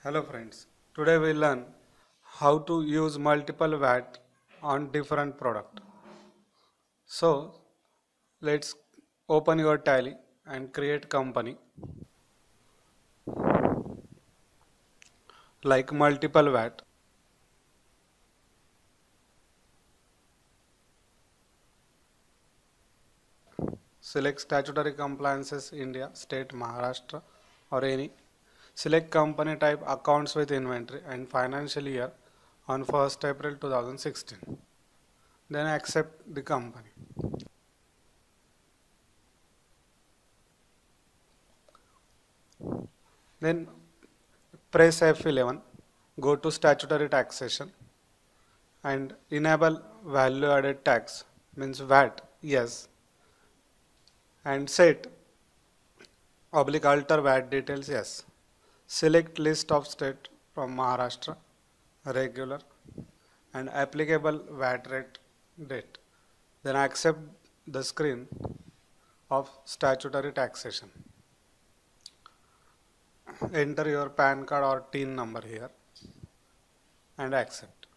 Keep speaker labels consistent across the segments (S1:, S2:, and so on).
S1: Hello friends, today we learn how to use multiple VAT on different product. So let's open your tally and create company like multiple VAT. Select statutory compliances India, state Maharashtra or any. Select company type accounts with inventory and financial year on 1st April 2016. Then accept the company. Then press F11, go to statutory taxation and enable value added tax means VAT, yes, and set oblique alter VAT details, yes. Select list of state from Maharashtra, regular and applicable VAT rate date. Then accept the screen of statutory taxation. Enter your PAN card or TIN number here and accept.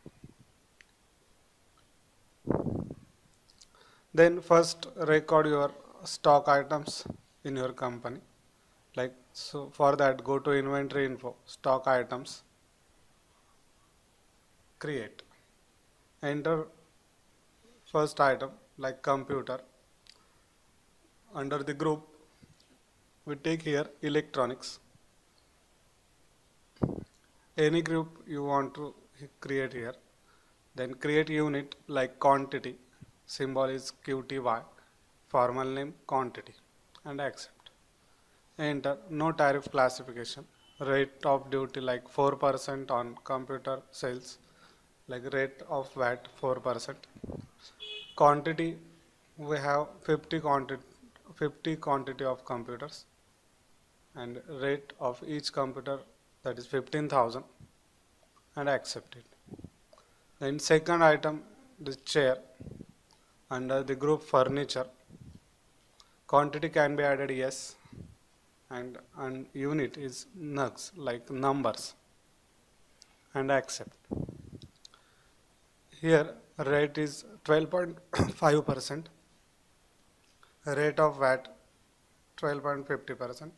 S1: Then first record your stock items in your company. Like so for that go to inventory info, stock items, create. Enter first item like computer. Under the group we take here electronics. Any group you want to create here. Then create unit like quantity. Symbol is QTY. Formal name quantity and accept. Enter no tariff classification. Rate of duty like 4% on computer sales, like rate of VAT 4%. Quantity we have 50 quantity of computers and rate of each computer that is 15,000 and accept it. Then second item the chair under the group furniture. Quantity can be added yes and unit is nugs like numbers and accept. Here rate is 12.5%, rate of VAT 12.50%,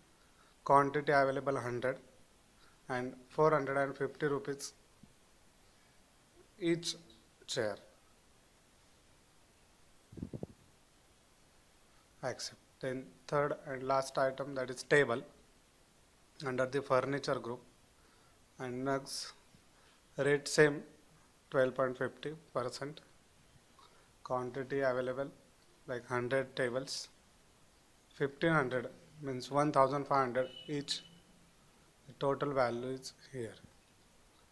S1: quantity available 100 and 450 rupees each chair. Accept. Then third and last item that is table under the furniture group and nugs rate same 12.50%, quantity available like 100 tables, 1500 means 1500 each, the total value is here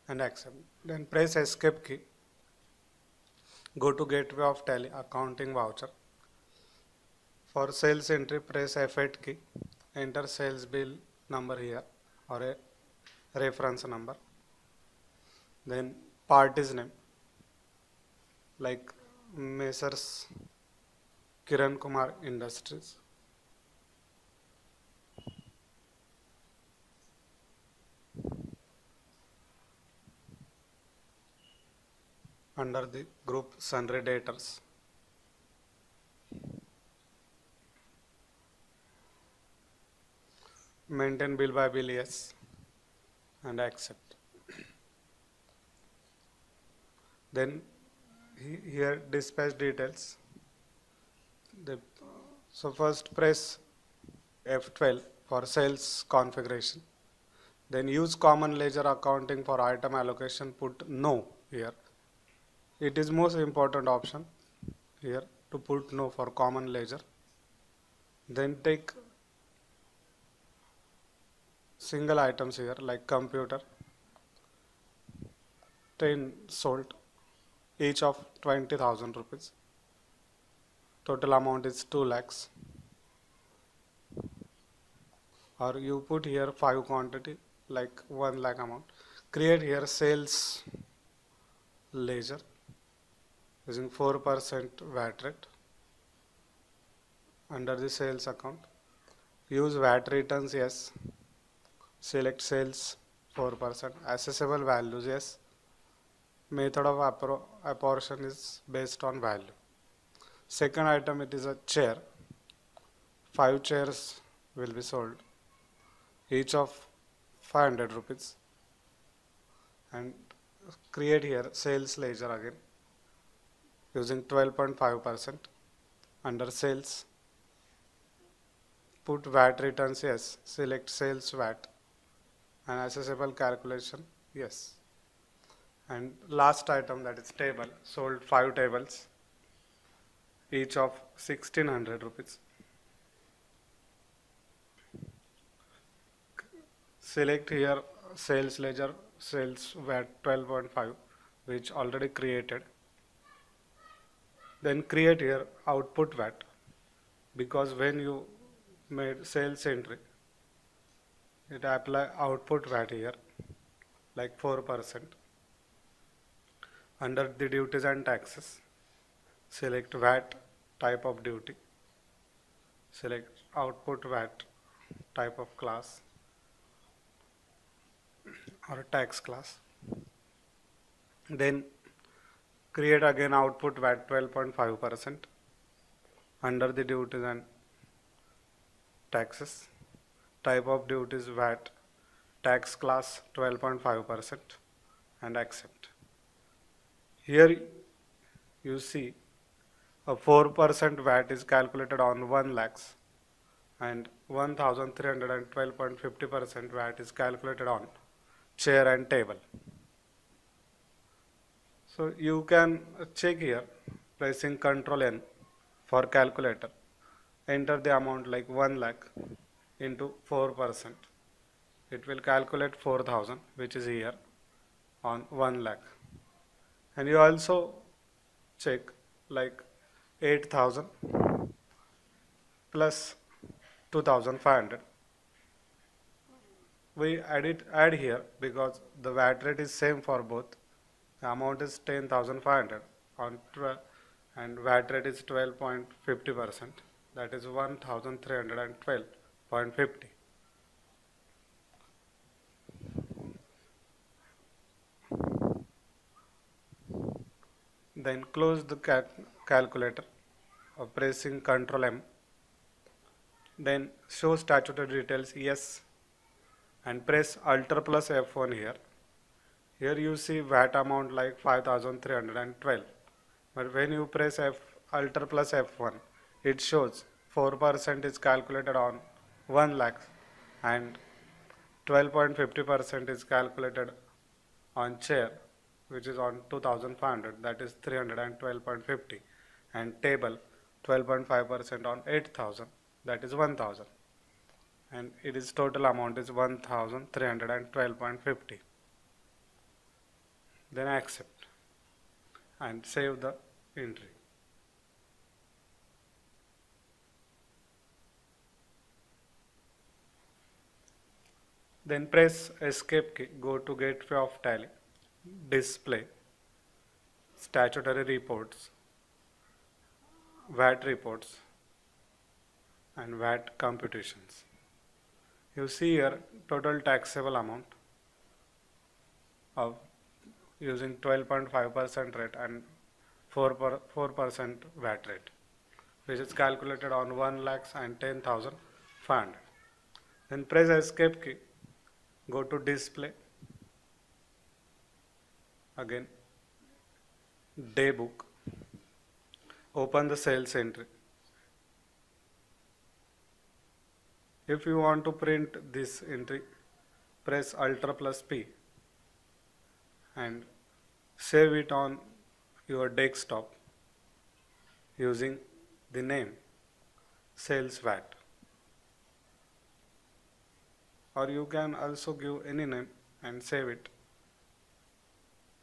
S1: and accept. Then press escape key, go to gateway of tally accounting voucher. For sales entry press F8 key, enter sales bill number here or a reference number. Then party's name like Messrs Kiran Kumar Industries. Under the group sundry debtors. Maintain bill by bill yes and accept. Then here dispatch details. So first press F12 for sales configuration. Then use common ledger accounting for item allocation, put no here. It is most important option here to put no for common ledger. Then take single items here like computer, 10 sold, each of 20,000 rupees. Total amount is 2 lakhs. Or you put here 5 quantity like 1 lakh amount. Create here sales ledger using 4% VAT rate under the sales account. Use VAT returns yes. Select sales 4%. Accessible values, yes. Method of apportion is based on value. Second item, it is a chair. 5 chairs will be sold, each of 500 rupees. And create here sales ledger again using 12.5%. Under sales, put VAT returns, yes. Select sales VAT and accessible calculation, yes. And last item, that is table, sold 5 tables, each of 1600 rupees. Select here sales ledger, sales VAT 12.5, which already created. Then create here output VAT, because when you made sales entry, it apply output VAT here, like 4%. Under the duties and taxes, select VAT type of duty, select output VAT type of class or tax class. Then create again output VAT 12.5%. Under the duties and taxes, type of duties VAT, tax class 12.5%, and accept. Here you see a 4% VAT is calculated on 1 lakhs and 1312.50% VAT is calculated on chair and table. So you can check here pressing Ctrl N for calculator. Enter the amount like 1 lakh into 4%. It will calculate 4000, which is here on 1 lakh. And you also check like 8000 plus 2500. We add here because the VAT rate is same for both. The amount is 10,500 on 12 and VAT rate is 12.50%. That is 1312.50. Then close the calculator or pressing Ctrl M. Then show statutory details, yes, and press Alt plus F1 here. Here you see VAT amount like 5312. But when you press Alt plus F1, it shows 4% is calculated on 1 lakh and 12.50% is calculated on chair, which is on 2500, that is 312.50, and table 12.5% on 8000, that is 1000, and it is total amount is 1312.50. Then accept and save the entry. Then press escape key, go to gateway of tally, display, statutory reports, VAT reports, and VAT computations. You see here total taxable amount of using 12.5% rate and 4% VAT rate, which is calculated on 1 lakhs and 10,500. Then press escape key, go to display, again day book, open the sales entry. If you want to print this entry, press Alt plus P and save it on your desktop using the name sales VAT, or you can also give any name and save it.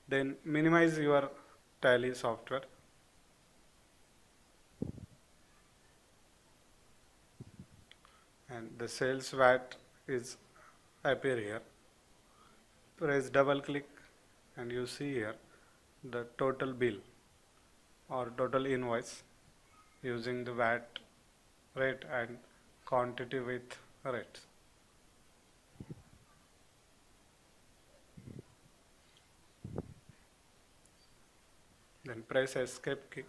S1: Then minimize your tally software. And the sales VAT is appear here. Press double click and you see here the total bill or total invoice using the VAT rate and quantity with rates. Then press escape key.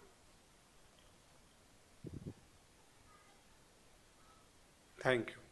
S1: Thank you.